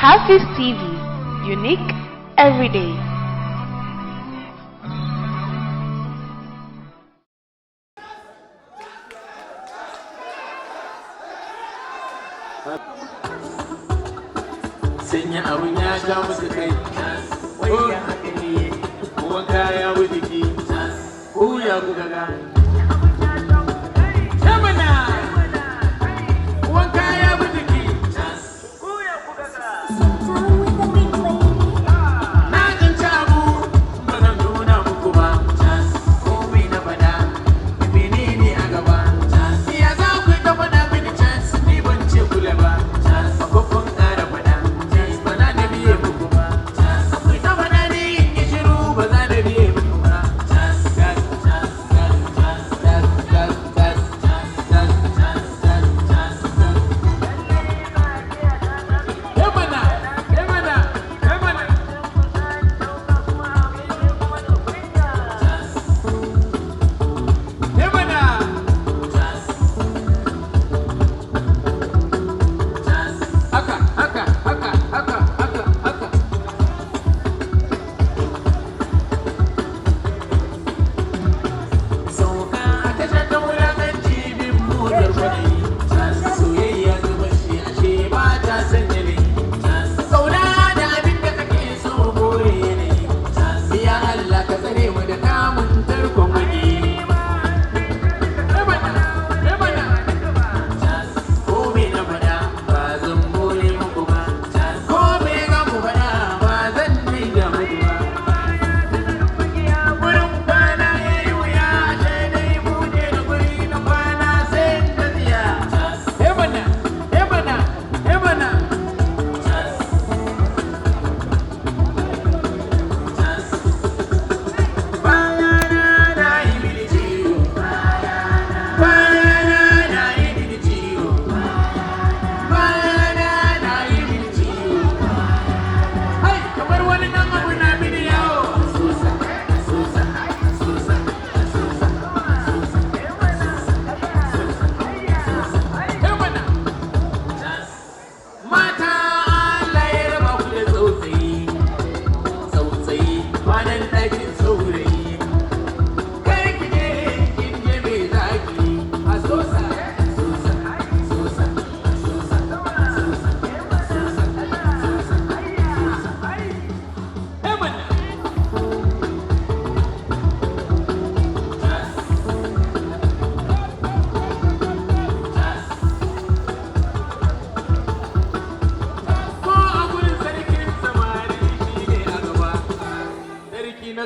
HAFIZ TV, unique every day. Sanya abun ya sha musu kai, wai ya haka ne, wanka ya wuce ki, ko ya kuka ga. Shamana, wanka ya wuce ki, ko ya kuka ga. Na tsinci abu, ba zan nuna muku ba, komai na faɗa, menene a gaba. Ya za ku yi ta faɗa mini chance, ni ban ce kula ba, akwai ƙara faɗa.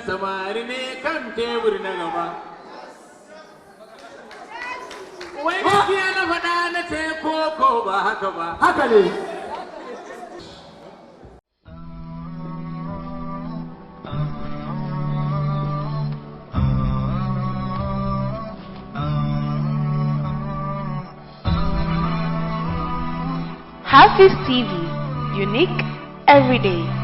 Samari ne kan tebur na gaba. Wai gaskiya na faɗa na ce ko ba haka ba. Haka ne. HAFIZ TV, unique every day.